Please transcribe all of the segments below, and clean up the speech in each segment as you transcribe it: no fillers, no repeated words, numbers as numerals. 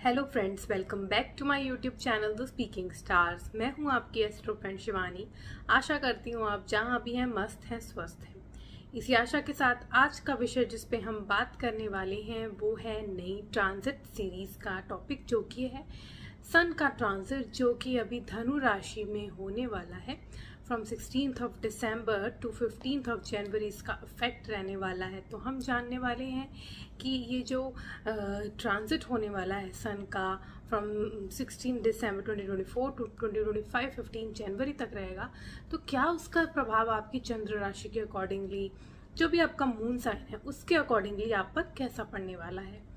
Hello friends, welcome back to my YouTube channel the speaking stars. मैं हूं आपकी astro friend Shivani. आशा करती हूं आप जहां भी हैं मस्त हैं, स्वस्थ हैं। इसी आशा के साथ आज का विषय जिस पे हम बात करने वाले हैं वो है नई ट्रांजिट सीरीज का टॉपिक, जो कि है सन का ट्रांजिट, जो कि अभी धनु राशि में होने वाला है। From 16th of December to 15th of January इसका इफेक्ट रहने वाला है। तो हम जानने वाले हैं कि ये जो ट्रांजिट होने वाला है सन का फ्रॉम 16 दिसंबर 2024 टू 2025 15 जनवरी तक रहेगा, तो क्या उसका प्रभाव आपकी चंद्र राशि के अकॉर्डिंगली, जो भी आपका मून साइन है उसके अकॉर्डिंगली आप पर कैसा पड़ने वाला है।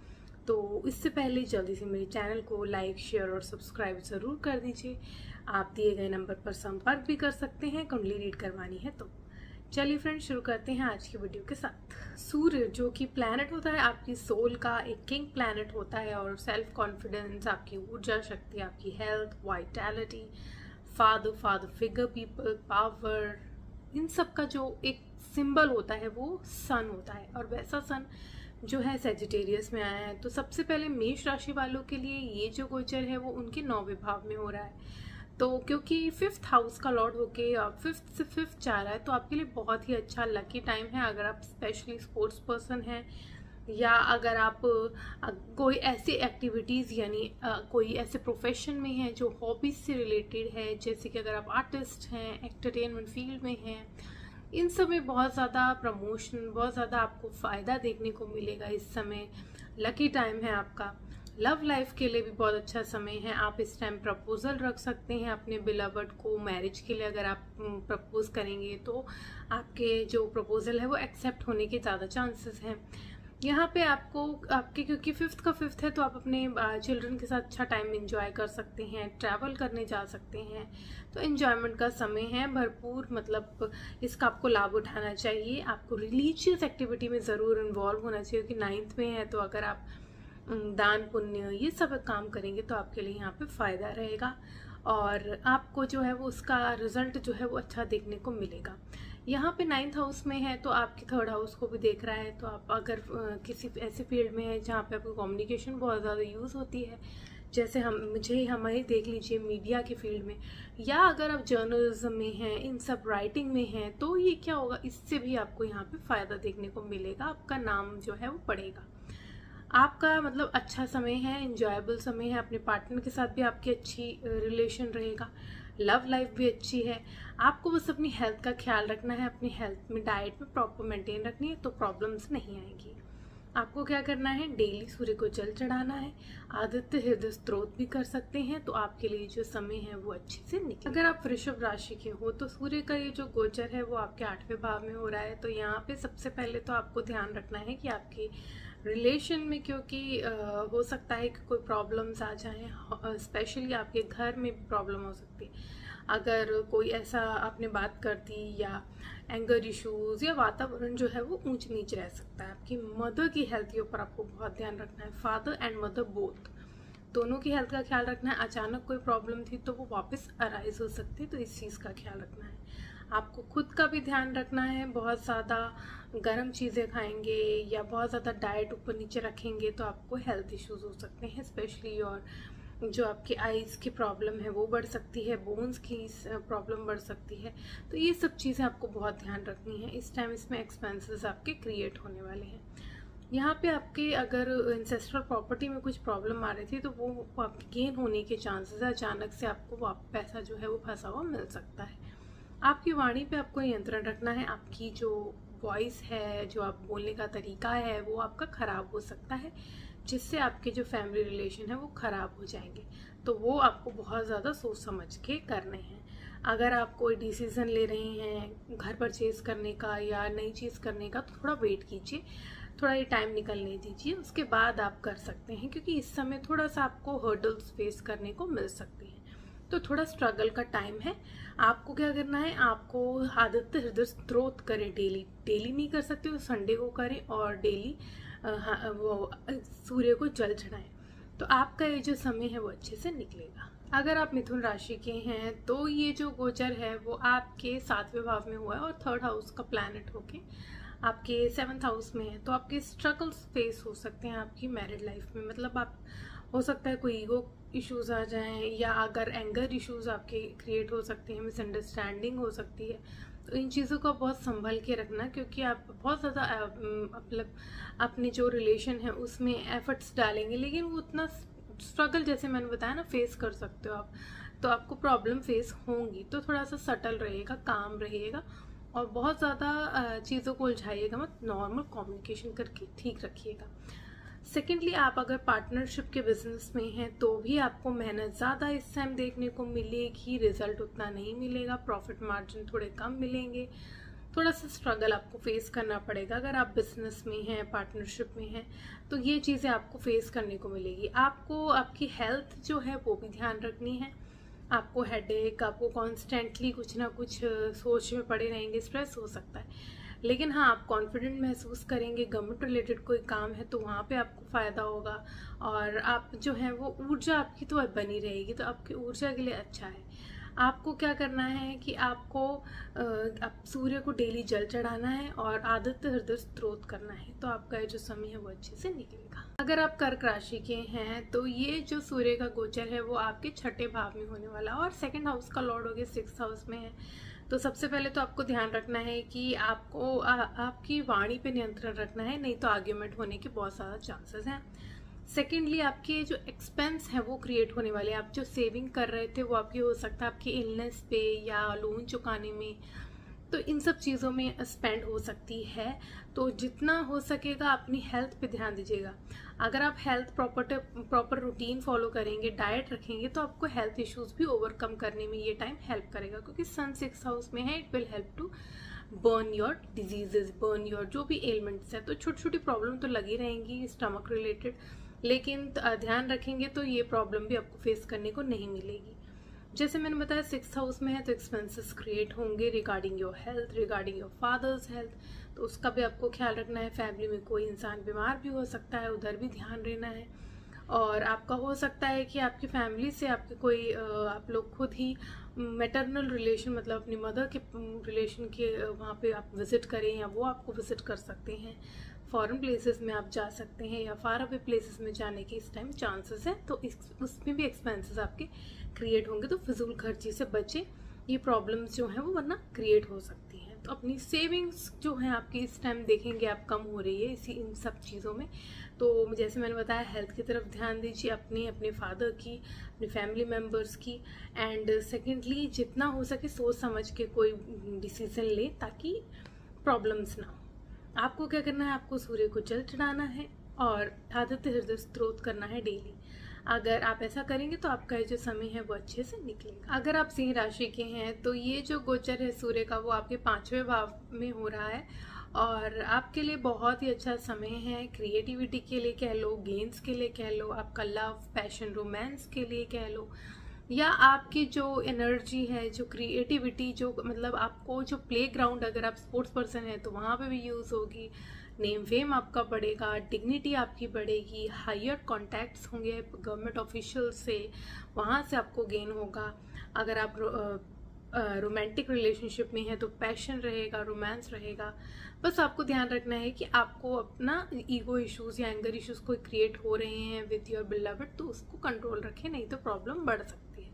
तो इससे पहले जल्दी से मेरे चैनल को लाइक, शेयर और सब्सक्राइब ज़रूर कर दीजिए। आप दिए गए नंबर पर संपर्क भी कर सकते हैं कुंडली रीड करवानी है तो। चलिए फ्रेंड्स, शुरू करते हैं आज की वीडियो के साथ। सूर्य जो कि प्लैनेट होता है आपकी सोल का, एक किंग प्लैनेट होता है, और सेल्फ कॉन्फिडेंस, आपकी ऊर्जा शक्ति, आपकी health, vitality, father figure, people power, इन सब का जो एक सिंबल होता है वो सन होता है। और वैसा सन जो है सेजिटेरियस में आया है। तो सबसे पहले मेष राशि वालों के लिए ये जो गोचर है वो उनके 9वें भाव में हो रहा है। तो क्योंकि 5th हाउस का लॉर्ड होके 5th से 5th जा रहा है, तो आपके लिए बहुत ही अच्छा लकी टाइम है। अगर आप स्पेशली स्पोर्ट्स पर्सन हैं, या अगर आप कोई ऐसी एक्टिविटीज़ यानी कोई ऐसे प्रोफेशन में हैं जो हॉबीज से रिलेटेड है, जैसे कि अगर आप आर्टिस्ट हैं, एंटरटेनमेंट फील्ड में हैं, इन सब में बहुत ज़्यादा प्रमोशन, बहुत ज़्यादा आपको फ़ायदा देखने को मिलेगा। इस समय लकी टाइम है आपका। लव लाइफ के लिए भी बहुत अच्छा समय है। आप इस टाइम प्रपोजल रख सकते हैं अपने बिलवर्ड को मैरिज के लिए। अगर आप प्रपोज करेंगे तो आपके जो प्रपोजल है वो एक्सेप्ट होने के ज़्यादा चांसेस हैं। यहाँ पे आपको आपके क्योंकि 5th का 5th है, तो आप अपने चिल्ड्रन के साथ अच्छा टाइम एंजॉय कर सकते हैं, ट्रैवल करने जा सकते हैं। तो एंजॉयमेंट का समय है भरपूर, मतलब इसका आपको लाभ उठाना चाहिए। आपको रिलीजियस एक्टिविटी में ज़रूर इन्वॉल्व होना चाहिए, क्योंकि 9th में है। तो अगर आप दान पुण्य ये सब काम करेंगे तो आपके लिए यहाँ पे फ़ायदा रहेगा, और आपको जो है वो उसका रिजल्ट जो है वो अच्छा देखने को मिलेगा। यहाँ पे 9th हाउस में है तो आपके 3rd हाउस को भी देख रहा है। तो आप अगर किसी ऐसे फील्ड में है जहाँ पे आपको कम्युनिकेशन बहुत ज़्यादा यूज़ होती है, जैसे हमारे देख लीजिए मीडिया के फील्ड में, या अगर आप जर्नलिज्म में हैं, इन सब राइटिंग में हैं, तो ये क्या होगा, इससे भी आपको यहाँ पे फ़ायदा देखने को मिलेगा। आपका नाम जो है वो बढ़ेगा। आपका मतलब अच्छा समय है, इंजॉयबल समय है। अपने पार्टनर के साथ भी आपकी अच्छी रिलेशन रहेगा। लव लाइफ भी अच्छी है। आपको बस अपनी हेल्थ का ख्याल रखना है, अपनी हेल्थ में डाइट में प्रॉपर मेंटेन रखनी है, तो प्रॉब्लम्स नहीं आएंगी। आपको क्या करना है, डेली सूर्य को जल चढ़ाना है। आदित्य हृदय स्तोत्र भी कर सकते हैं, तो आपके लिए जो समय है वो अच्छे से निकले। अगर आप वृषभ राशि के हो तो सूर्य का ये जो गोचर है वो आपके 8वें भाव में हो रहा है। तो यहाँ पे सबसे पहले तो आपको ध्यान रखना है कि आपके रिलेशन में, क्योंकि हो सकता है कि कोई प्रॉब्लम्स आ जाएं, स्पेशली आपके घर में प्रॉब्लम हो सकती है। अगर कोई ऐसा आपने बात कर दी, या एंगर इश्यूज, या वातावरण जो है वो ऊंच नीच रह सकता है। आपकी मदर की हेल्थ के ऊपर आपको बहुत ध्यान रखना है। फादर एंड मदर बोथ दोनों की हेल्थ का ख्याल रखना है। अचानक कोई प्रॉब्लम थी तो वो वापस अराइज हो सकती है, तो इस चीज़ का ख्याल रखना है। आपको खुद का भी ध्यान रखना है। बहुत ज़्यादा गर्म चीज़ें खाएंगे या बहुत ज़्यादा डाइट ऊपर नीचे रखेंगे तो आपको हेल्थ इश्यूज हो सकते हैं स्पेशली, और जो आपकी आईज की प्रॉब्लम है वो बढ़ सकती है, बोन्स की प्रॉब्लम बढ़ सकती है। तो ये सब चीज़ें आपको बहुत ध्यान रखनी है इस टाइम। इसमें एक्सपेंसेस आपके क्रिएट होने वाले हैं। यहाँ पे आपके अगर इंसेस्ट्रल प्रॉपर्टी में कुछ प्रॉब्लम आ रही थी तो वो आपके गेन होने के चांसेस है। अचानक से आपको पैसा जो है वो फंसा हुआ मिल सकता है। आपकी वाणी पे आपको नियंत्रण रखना है। आपकी जो वॉइस है, जो आप बोलने का तरीका है, वो आपका ख़राब हो सकता है, जिससे आपके जो फैमिली रिलेशन है वो ख़राब हो जाएंगे। तो वो आपको बहुत ज़्यादा सोच समझ के करने हैं। अगर आप कोई डिसीज़न ले रहे हैं घर परचेज करने का या नई चीज़ करने का, तो थोड़ा वेट कीजिए, थोड़ा ये टाइम निकलने दीजिए, उसके बाद आप कर सकते हैं। क्योंकि इस समय थोड़ा सा आपको हर्डल्स फेस करने को मिल सकते हैं, तो थोड़ा स्ट्रगल का टाइम है। आपको क्या करना है, आपको आदित्य हृदय स्तोत्र करें डेली नहीं कर सकते तो संडे को करें, और डेली वो सूर्य को जल चढ़ाएं, तो आपका ये जो समय है वो अच्छे से निकलेगा। अगर आप मिथुन राशि के हैं तो ये जो गोचर है वो आपके 7वें भाव में हुआ है, और 3rd हाउस का प्लैनेट होके आपके 7th हाउस में है। तो आपके स्ट्रगल्स फेस हो सकते हैं आपकी मैरिड लाइफ में, मतलब आप हो सकता है कोई ईगो इश्यूज आ जाएं, या अगर एंगर इश्यूज आपके क्रिएट हो सकते हैं, मिसअंडरस्टैंडिंग हो सकती है। तो इन चीज़ों को बहुत संभल के रखना, क्योंकि आप बहुत ज़्यादा मतलब अपने जो रिलेशन है उसमें एफर्ट्स डालेंगे, लेकिन वो उतना स्ट्रगल जैसे मैंने बताया ना फेस कर सकते हो आप, तो आपको प्रॉब्लम फेस होंगी। तो थोड़ा सा सटल रहेगा, काम रहेगा, और बहुत ज़्यादा चीज़ों को उलझाइएगा मत, नॉर्मल कम्युनिकेशन करके ठीक रखिएगा। सेकेंडली, आप अगर पार्टनरशिप के बिजनेस में हैं तो भी आपको मेहनत ज़्यादा इस टाइम देखने को मिलेगी, रिजल्ट उतना नहीं मिलेगा, प्रॉफिट मार्जिन थोड़े कम मिलेंगे, थोड़ा सा स्ट्रगल आपको फेस करना पड़ेगा। अगर आप बिजनेस में हैं, पार्टनरशिप में हैं, तो ये चीज़ें आपको फेस करने को मिलेगी। आपको आपकी हेल्थ जो है वो भी ध्यान रखनी है। आपको हेडेक, आपको कॉन्स्टेंटली कुछ ना कुछ सोच में पड़े रहेंगे, स्ट्रेस हो सकता है। लेकिन हाँ, आप कॉन्फिडेंट महसूस करेंगे, गवर्नमेंट रिलेटेड कोई काम है तो वहाँ पे आपको फ़ायदा होगा, और आप जो है वो ऊर्जा आपकी तो बनी रहेगी, तो आपकी ऊर्जा के लिए अच्छा है। आपको क्या करना है कि आपको आप सूर्य को डेली जल चढ़ाना है और आदित्य हृदय स्तोत्र करना है, तो आपका जो समय है वो अच्छे से निकलेगा। अगर आप कर्क राशि के हैं तो ये जो सूर्य का गोचर है वो आपके छठे भाव में होने वाला, और सेकंड हाउस का लॉर्ड हो गया 6th हाउस में है। तो सबसे पहले तो आपको ध्यान रखना है कि आपको आपकी वाणी पे नियंत्रण रखना है, नहीं तो आर्ग्यूमेंट होने के बहुत ज़्यादा चांसेस हैं। सेकेंडली, आपके जो एक्सपेंस है वो क्रिएट होने वाले, आप जो सेविंग कर रहे थे वो आपकी हो सकता है आपकी इलनेस पे या लोन चुकाने में, तो इन सब चीज़ों में स्पेंड हो सकती है। तो जितना हो सकेगा अपनी हेल्थ पे ध्यान दीजिएगा। अगर आप हेल्थ प्रॉपर रूटीन फॉलो करेंगे, डाइट रखेंगे, तो आपको हेल्थ इश्यूज भी ओवरकम करने में ये टाइम हेल्प करेगा, क्योंकि सन 6th हाउस में है। It will help to burn your diseases, burn your जो भी एलिमेंट्स है। तो छोटी छोटी प्रॉब्लम तो लगी रहेंगी स्टमक रिलेटेड, लेकिन ध्यान रखेंगे तो ये प्रॉब्लम भी आपको फेस करने को नहीं मिलेगी। जैसे मैंने बताया 6th हाउस में है तो एक्सपेंसेस क्रिएट होंगे regarding your health, regarding your fathers health, तो उसका भी आपको ख्याल रखना है। फैमिली में कोई इंसान बीमार भी हो सकता है, उधर भी ध्यान रहना है। और आपका हो सकता है कि आपकी फैमिली से आपके कोई आप लोग खुद ही मैटरनल रिलेशन, मतलब अपनी मदर के रिलेशन के वहाँ पे आप विजिट करें, या वो आपको विजिट कर सकते हैं। फॉरेन प्लेसेस में आप जा सकते हैं, या फार अवे प्लेसेस में जाने के इस टाइम चांसेस हैं, तो उसमें भी एक्सपेंसेस आपके क्रिएट होंगे। तो फिजूल खर्ची से बचे, ये प्रॉब्लम्स जो हैं वो वरना क्रिएट हो सकती हैं। तो अपनी सेविंग्स जो हैं आपकी इस टाइम देखेंगे आप कम हो रही है इन सब चीज़ों में। तो जैसे मैंने बताया, हेल्थ की तरफ ध्यान दीजिए, अपने फादर की, अपने फैमिली मेम्बर्स की। एंड सेकेंडली, जितना हो सके सोच समझ के कोई डिसीजन ले ताकि प्रॉब्लम्स ना हो। आपको क्या करना है, आपको सूर्य को जल चढ़ाना है और आदित्य हृदय स्तोत्र करना है डेली। अगर आप ऐसा करेंगे तो आपका जो समय है वो अच्छे से निकलेगा। अगर आप सिंह राशि के हैं तो ये जो गोचर है सूर्य का वो आपके 5वें भाव में हो रहा है, और आपके लिए बहुत ही अच्छा समय है। क्रिएटिविटी के लिए कह लो, गेम्स के लिए कह लो, आपका लव, पैशन, रोमांस के लिए कह लो, या आपकी जो एनर्जी है, जो क्रिएटिविटी, जो मतलब आपको जो प्लेग्राउंड, अगर आप स्पोर्ट्स पर्सन है तो वहाँ पे भी यूज़ होगी। नेम फेम आपका बढ़ेगा, डिग्निटी आपकी बढ़ेगी, हायर कॉन्टैक्ट्स होंगे गवर्नमेंट ऑफिशियल से, वहाँ से आपको गेन होगा। अगर आप रोमांटिक रिलेशनशिप में है तो पैशन रहेगा, रोमांस रहेगा। बस आपको ध्यान रखना है कि आपको अपना ईगो इश्यूज या एंगर इश्यूज कोई क्रिएट हो रहे हैं विथ योर बिलवड, तो उसको कंट्रोल रखें, नहीं तो प्रॉब्लम बढ़ सकती है।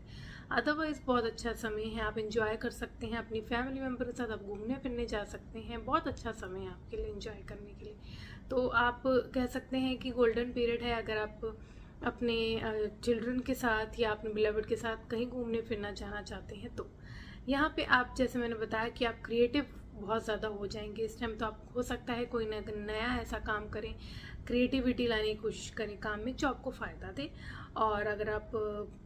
अदरवाइज बहुत अच्छा समय है, आप एंजॉय कर सकते हैं अपनी फैमिली मेम्बर के साथ, आप घूमने फिरने जा सकते हैं। बहुत अच्छा समय है आपके लिए एंजॉय करने के लिए। तो आप कह सकते हैं कि गोल्डन पीरियड है। अगर आप अपने चिल्ड्रन के साथ या अपने बिलवड के साथ कहीं घूमने फिरना जाना चाहते हैं, तो यहाँ पे आप, जैसे मैंने बताया कि आप क्रिएटिव बहुत ज़्यादा हो जाएंगे इस टाइम। तो आप हो सकता है कोई नया ऐसा काम करें, क्रिएटिविटी लाने की कोशिश करें काम में जो आपको फ़ायदा दे। और अगर आप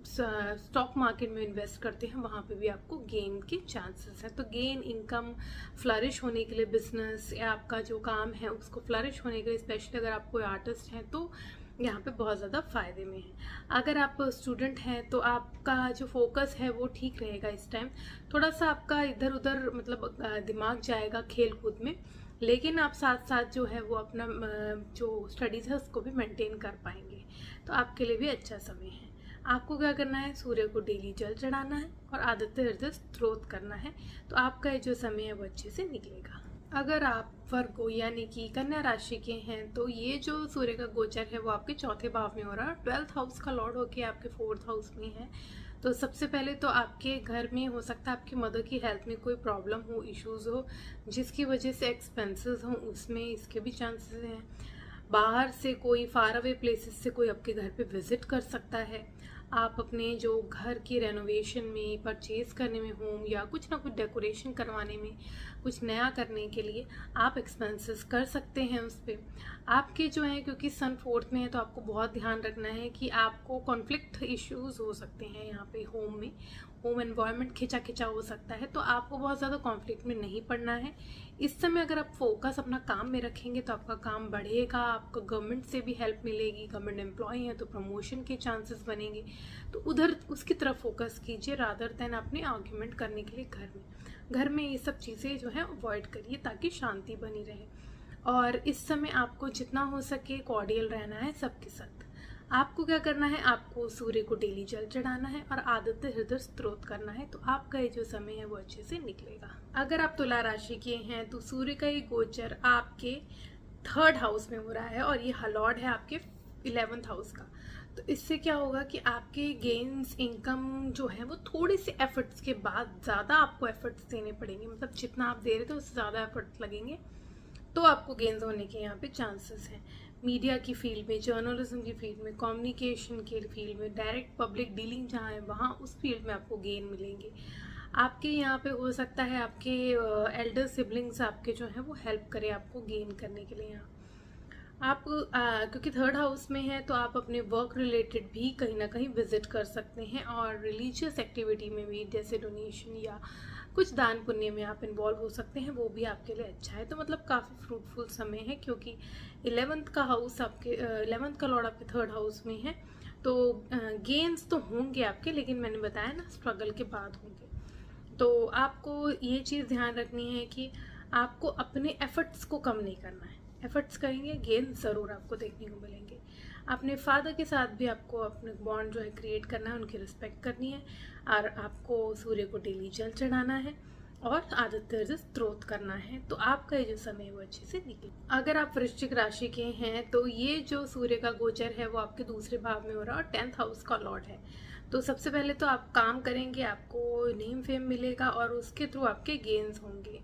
स्टॉक मार्केट में इन्वेस्ट करते हैं, वहाँ पे भी आपको गेन के चांसेस हैं। तो गेन, इनकम, फ्लरिश होने के लिए बिजनेस या आपका जो काम है उसको फ्लरिश होने के लिए, स्पेशली अगर आप कोई आर्टिस्ट हैं तो यहाँ पे बहुत ज़्यादा फ़ायदे में है। अगर आप स्टूडेंट हैं तो आपका जो फोकस है वो ठीक रहेगा इस टाइम। थोड़ा सा आपका इधर उधर मतलब दिमाग जाएगा खेल कूद में, लेकिन आप साथ साथ जो है वो अपना जो स्टडीज़ है उसको भी मेंटेन कर पाएंगे। तो आपके लिए भी अच्छा समय है। आपको क्या करना है, सूर्य को डेली जल चढ़ाना है और आदित्य हृदय स्तोत्र करना है, तो आपका जो समय है वो अच्छे से निकलेगा। अगर आप वर्गो यानी कि कन्या राशि के हैं तो ये जो सूर्य का गोचर है वो आपके चौथे भाव में हो रहा है, 12th हाउस का लॉर्ड होके आपके 4th हाउस में है। तो सबसे पहले तो आपके घर में हो सकता है आपकी मदर की हेल्थ में कोई प्रॉब्लम हो, इश्यूज हो, जिसकी वजह से एक्सपेंसेस हों, उसमें इसके भी चांसेस हैं। बाहर से कोई फार अवे प्लेसेस से कोई आपके घर पे विजिट कर सकता है। आप अपने जो घर की रेनोवेशन में, परचेज करने में, होम या कुछ ना कुछ डेकोरेशन करवाने में, कुछ नया करने के लिए आप एक्सपेंसेस कर सकते हैं उस पर। आपके जो है, क्योंकि सन 4th में है तो आपको बहुत ध्यान रखना है कि आपको कॉन्फ्लिक्ट इश्यूज हो सकते हैं यहाँ पे होम में। होम एनवायरनमेंट खिंचा खिंचा हो सकता है, तो आपको बहुत ज़्यादा कॉन्फ्लिक्ट में नहीं पड़ना है। इस समय अगर आप फोकस अपना काम में रखेंगे तो आपका काम बढ़ेगा, आपको गवर्नमेंट से भी हेल्प मिलेगी, गवर्नमेंट एम्प्लॉय हैं तो प्रमोशन के चांसेस बनेंगे, तो उधर उसकी तरफ फोकस कीजिए रादर देन अपने आर्ग्यूमेंट करने के लिए घर में ये सब चीज़ें जो है अवॉइड करिए ताकि शांति बनी रहे। और इस समय आपको जितना हो सके कॉर्डियल रहना है सबके साथ। आपको क्या करना है, आपको सूर्य को डेली जल चढ़ाना है और आदित्य हृदय स्तोत्र करना है, तो आपका ये जो समय है वो अच्छे से निकलेगा। अगर आप तुला राशि के हैं तो सूर्य का ये गोचर आपके 3rd हाउस में हो रहा है और ये लॉर्ड है आपके 11th हाउस का। तो इससे क्या होगा कि आपके गेन्स, इनकम जो है वो थोड़ी सी एफर्ट्स के बाद ज़्यादा आपको एफर्ट्स देने पड़ेंगे, मतलब जितना आप दे रहे थे उससे ज़्यादा एफर्ट्स लगेंगे, तो आपको गेन्स होने के यहाँ पे चांसेस हैं। मीडिया की फील्ड में, जर्नलिज्म की फील्ड में, कम्युनिकेशन के फील्ड में, डायरेक्ट पब्लिक डीलिंग जहाँ है वहाँ उस फील्ड में आपको गेन मिलेंगे। आपके यहाँ पे हो सकता है आपके एल्डर सिबलिंग्स आपके जो हैं वो हेल्प करें आपको गेन करने के लिए। यहाँ आप क्योंकि 3rd हाउस में है तो आप अपने वर्क रिलेटेड भी कहीं ना कहीं विजिट कर सकते हैं और रिलीजियस एक्टिविटी में भी, जैसे डोनेशन या कुछ दान पुण्य में आप इन्वॉल्व हो सकते हैं, वो भी आपके लिए अच्छा है। तो मतलब काफ़ी फ्रूटफुल समय है, क्योंकि 11th का हाउस आपके 11th का लॉर्ड आपके 3rd हाउस में है, तो गेन्स तो होंगे आपके, लेकिन मैंने बताया ना स्ट्रगल के बाद होंगे। तो आपको ये चीज़ ध्यान रखनी है कि आपको अपने एफर्ट्स को कम नहीं करना है। एफर्ट्स करेंगे, गेन ज़रूर आपको देखने को मिलेंगे। अपने फादर के साथ भी आपको अपने बॉन्ड जो है क्रिएट करना है, उनकी रिस्पेक्ट करनी है, और आपको सूर्य को डेली जल चढ़ाना है और आदित्य हृदय स्तोत्र करना है, तो आपका ये जो समय है वो अच्छे से निकले। अगर आप वृश्चिक राशि के हैं तो ये जो सूर्य का गोचर है वो आपके दूसरे भाव में हो रहा है और 10th हाउस का लॉर्ड है। तो सबसे पहले तो आप काम करेंगे, आपको नेम फेम मिलेगा और उसके थ्रू आपके गेन्स होंगे।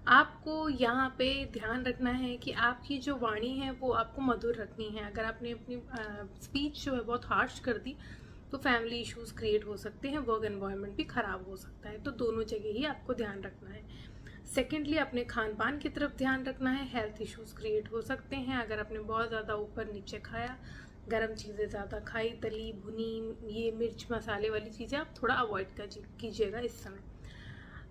आपको यहाँ पे ध्यान रखना है कि आपकी जो वाणी है वो आपको मधुर रखनी है। अगर आपने अपनी स्पीच जो है बहुत हार्श कर दी तो फैमिली इश्यूज क्रिएट हो सकते हैं, वर्क एनवायरनमेंट भी खराब हो सकता है, तो दोनों जगह ही आपको ध्यान रखना है। सेकेंडली, अपने खान पान की तरफ ध्यान रखना है, हेल्थ इश्यूज क्रिएट हो सकते हैं अगर आपने बहुत ज़्यादा ऊपर नीचे खाया, गर्म चीज़ें ज़्यादा खाई, तली भुनी, ये मिर्च मसाले वाली चीज़ें आप थोड़ा अवॉइड कीजिएगा इस समय।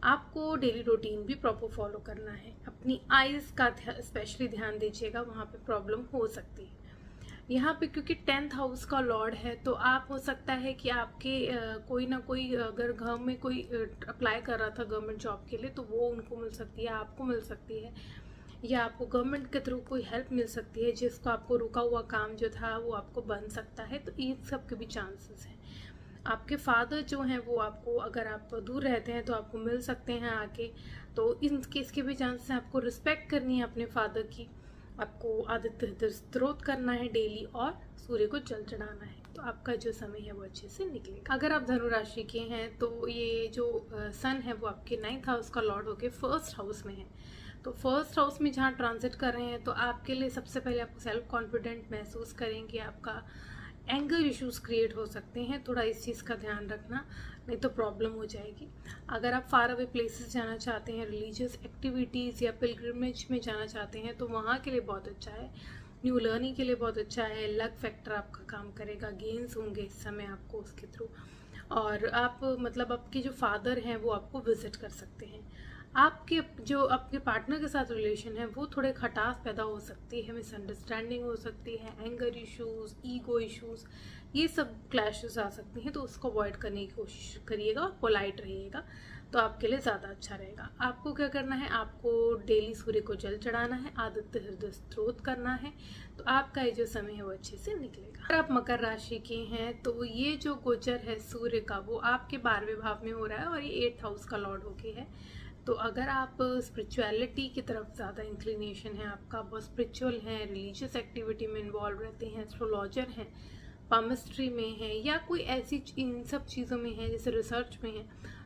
आपको डेली रूटीन भी प्रॉपर फॉलो करना है। अपनी आइज़ का स्पेशली ध्यान दीजिएगा, वहाँ पे प्रॉब्लम हो सकती है। यहाँ पे क्योंकि 10th हाउस का लॉर्ड है तो आप हो सकता है कि आपके कोई ना कोई, अगर घर में कोई अप्लाई कर रहा था गवर्नमेंट जॉब के लिए तो वो उनको मिल सकती है, आपको मिल सकती है, या आपको गवर्नमेंट के थ्रू कोई हेल्प मिल सकती है, जिसको आपको रुका हुआ काम जो था वो आपको बन सकता है, तो इन सब के भी चांसेस हैं। आपके फादर जो हैं वो आपको, अगर आप दूर रहते हैं तो आपको मिल सकते हैं आके, तो इन केस के भी चांसेस हैं। आपको रिस्पेक्ट करनी है अपने फादर की, आपको आदित्य हृदय स्तोत्र करना है डेली और सूर्य को जल चढ़ाना है, तो आपका जो समय है वो अच्छे से निकलेगा। अगर आप धनु राशि के हैं तो ये जो सन है वो आपके 9th हाउस का लॉर्ड होके 1st हाउस में है। तो 1st हाउस में जहाँ ट्रांजिट कर रहे हैं तो आपके लिए सबसे पहले आपको सेल्फ कॉन्फिडेंट महसूस करेंगे, आपका एंगर इश्यूज क्रिएट हो सकते हैं, थोड़ा इस चीज़ का ध्यान रखना, नहीं तो प्रॉब्लम हो जाएगी। अगर आप फार अवे प्लेसेस जाना चाहते हैं, रिलीजियस एक्टिविटीज़ या पिलग्रिमेज में जाना चाहते हैं तो वहाँ के लिए बहुत अच्छा है, न्यू लर्निंग के लिए बहुत अच्छा है, लक फैक्टर आपका काम करेगा, गेन्स होंगे इस समय आपको उसके थ्रू, और आप मतलब आपके जो फादर हैं वो आपको विजिट कर सकते हैं। आपके जो आपके पार्टनर के साथ रिलेशन है वो थोड़े खटास पैदा हो सकती है, मिसअंडरस्टैंडिंग हो सकती है, एंगर इश्यूज, ईगो इश्यूज, ये सब क्लैशेस आ सकती हैं, तो उसको अवॉइड करने की कोशिश करिएगा और पोलाइट रहिएगा, तो आपके लिए ज़्यादा अच्छा रहेगा। आपको क्या करना है, आपको डेली सूर्य को जल चढ़ाना है, आदित्य हृदय स्तोत्र करना है, तो आपका ये जो समय है वो अच्छे से निकलेगा। अगर आप मकर राशि के हैं तो ये जो गोचर है सूर्य का वो आपके 12वें भाव में हो रहा है और ये 8th हाउस का लॉर्ड होके है। तो अगर आप स्पिरिचुअलिटी की तरफ ज़्यादा इंक्लिनेशन है आपका, बहुत स्पिरिचुअल हैं, रिलीजियस एक्टिविटी में इन्वॉल्व रहते हैं, एस्ट्रोलॉजर हैं, पामिस्ट्री में है, या कोई ऐसी इन सब चीज़ों में है जैसे रिसर्च में है,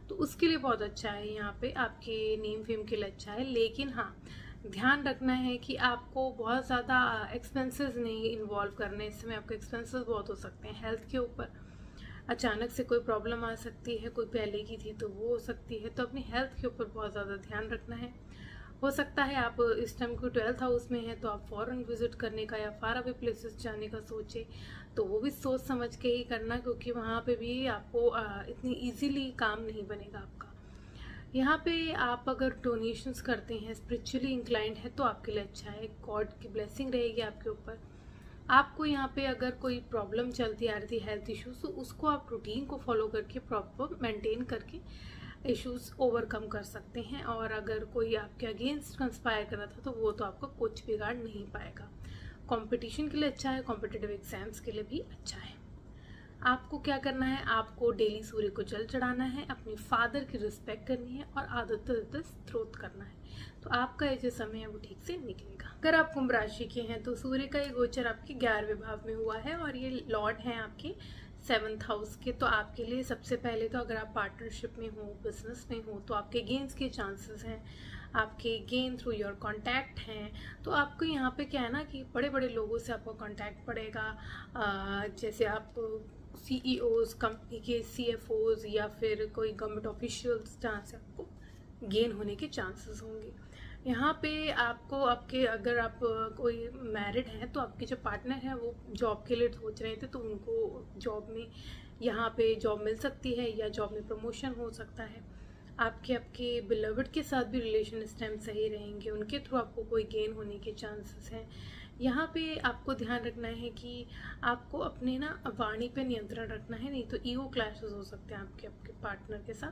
तो उसके लिए बहुत अच्छा है। यहाँ पे आपके नेम फेम के लिए अच्छा है। लेकिन हाँ, ध्यान रखना है कि आपको बहुत ज़्यादा एक्सपेंसेस नहीं इन्वॉल्व करने। इस समय आपके एक्सपेंसेस बहुत हो सकते हैं। हेल्थ के ऊपर अचानक से कोई प्रॉब्लम आ सकती है, कोई पहले की थी तो वो हो सकती है, तो अपनी हेल्थ के ऊपर बहुत ज़्यादा ध्यान रखना है। हो सकता है आप इस टाइम को 12th हाउस में है तो आप फॉरेन विजिट करने का या फार अवे प्लेसेस जाने का सोचे, तो वो भी सोच समझ के ही करना, क्योंकि वहाँ पे भी आपको इतनी इजीली काम नहीं बनेगा आपका। यहाँ पे आप अगर डोनेशंस करते हैं, स्पिरिचुअली इंक्लाइंड है, तो आपके लिए अच्छा है। गॉड की ब्लेसिंग रहेगी आपके ऊपर। आपको यहाँ पे अगर कोई प्रॉब्लम चलती आ रही थी, हेल्थ इश्यूज, तो उसको आप रूटीन को फॉलो करके प्रॉपर मेंटेन करके इश्यूज ओवरकम कर सकते हैं। और अगर कोई आपके अगेंस्ट कंस्पायर कर रहा था तो वो तो आपको कुछ बिगाड़ नहीं पाएगा। कंपटीशन के लिए अच्छा है, कॉम्पिटिटिव एग्जाम्स के लिए भी अच्छा है। आपको क्या करना है, आपको डेली सूर्य को जल चढ़ाना है, अपने फादर की रिस्पेक्ट करनी है और आदित्य स्त्रोत करना है, तो आपका ये जो समय है वो ठीक से निकलेगा। अगर आप कुंभ राशि के हैं तो सूर्य का ये गोचर आपके 11वें भाव में हुआ है और ये लॉर्ड हैं आपके 7th हाउस के। तो आपके लिए सबसे पहले तो अगर आप पार्टनरशिप में हो, बिजनेस में हो, तो आपके गेन्स के चांसेस हैं, आपके गेन थ्रू योर कॉन्टैक्ट हैं। तो आपको यहाँ पे क्या है ना कि बड़े बड़े लोगों से आपको कॉन्टैक्ट पड़ेगा, जैसे आप CEOs, कंपनी के CFOs या फिर कोई गवर्नमेंट ऑफिशियल्स, जहाँ से आपको गेन होने के चांसेस होंगे। यहाँ पे आपको आपके अगर आप कोई मैरिड हैं तो आपके जो पार्टनर हैं वो जॉब के लिए सोच रहे थे, तो उनको जॉब में यहाँ पे जॉब मिल सकती है या जॉब में प्रमोशन हो सकता है। आपके बिलवर्ड के साथ भी रिलेशन इस टाइम सही रहेंगे, उनके थ्रू आपको कोई गेन होने के चांसेस हैं। यहाँ पे आपको ध्यान रखना है कि आपको अपने ना वाणी पे नियंत्रण रखना है, नहीं तो ईगो क्लैशेस हो सकते हैं आपके पार्टनर के साथ,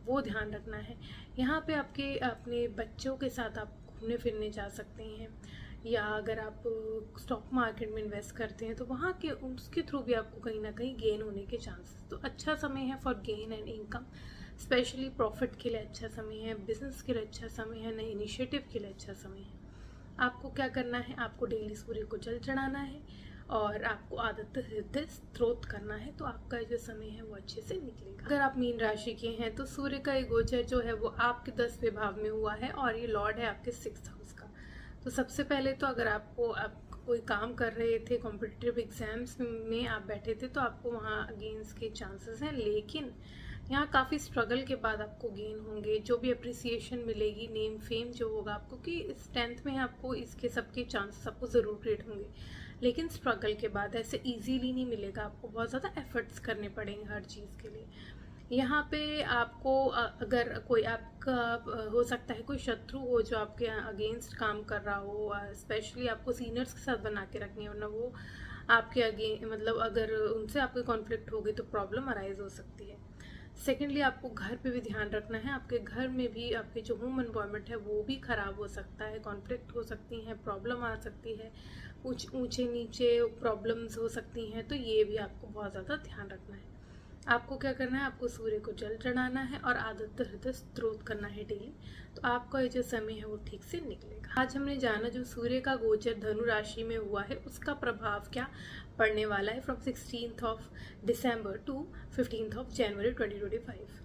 वो ध्यान रखना है। यहाँ पे आपके अपने बच्चों के साथ आप घूमने फिरने जा सकते हैं, या अगर आप स्टॉक मार्केट में इन्वेस्ट करते हैं तो वहाँ के उसके थ्रू भी आपको कहीं ना कहीं गेन होने के चांसेस। तो अच्छा समय है for gain and income, specially profit के लिए अच्छा समय है, बिजनेस के लिए अच्छा समय है, नए इनिशिएटिव के लिए अच्छा समय है। आपको क्या करना है, आपको डेली सूर्य को जल चढ़ाना है और आपको आदित्य हृदय स्त्रोत करना है, तो आपका जो समय है वो अच्छे से निकलेगा। अगर आप मीन राशि के हैं तो सूर्य का एक गोचर जो है वो आपके 10वें भाव में हुआ है और ये लॉर्ड है आपके 6th हाउस का। तो सबसे पहले तो अगर आप कोई काम कर रहे थे, कॉम्पिटिटिव एग्जाम्स में आप बैठे थे, तो आपको वहाँ गेन्स के चांसेस हैं, लेकिन यहाँ काफ़ी स्ट्रगल के बाद आपको गेन होंगे। जो भी अप्रिसिएशन मिलेगी, नेम फेम जो होगा आपको, कि इस 10th में आपको इसके सबके चांसेस आपको ज़रूर क्रिएट होंगे, लेकिन स्ट्रगल के बाद ऐसे इजीली नहीं मिलेगा, आपको बहुत ज़्यादा एफर्ट्स करने पड़ेंगे हर चीज़ के लिए। यहाँ पे आपको अगर कोई आपका हो सकता है कोई शत्रु हो जो आपके अगेंस्ट काम कर रहा हो, स्पेशली आपको सीनियर्स के साथ बना के रखनी है, वरना वो आपके मतलब अगर उनसे आपके कॉन्फ्लिक्ट होगी तो प्रॉब्लम अराइज हो सकती है। सेकेंडली आपको घर पे भी ध्यान रखना है, आपके घर में भी आपके जो होम एनवायरनमेंट है वो भी ख़राब हो सकता है, कॉन्फ्लिक्ट हो सकती हैं, प्रॉब्लम आ सकती है, कुछ ऊंचे नीचे प्रॉब्लम्स हो सकती हैं, तो ये भी आपको बहुत ज़्यादा ध्यान रखना है। आपको क्या करना है, आपको सूर्य को जल चढ़ाना है और आदित्य हृदय स्त्रोत करना है डेली, तो आपका ये जो समय है वो ठीक से निकलेगा। आज हमने जाना जो सूर्य का गोचर धनु राशि में हुआ है उसका प्रभाव क्या पड़ने वाला है from 16th December to 15th जनवरी 2025।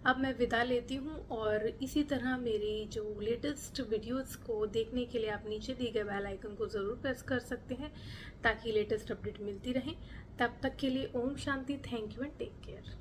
अब मैं विदा लेती हूँ और इसी तरह मेरी जो लेटेस्ट वीडियोस को देखने के लिए आप नीचे दिए गए बेल आइकन को ज़रूर प्रेस कर सकते हैं ताकि लेटेस्ट अपडेट मिलती रहे। तब तक के लिए ओम शांति, thank you and take care.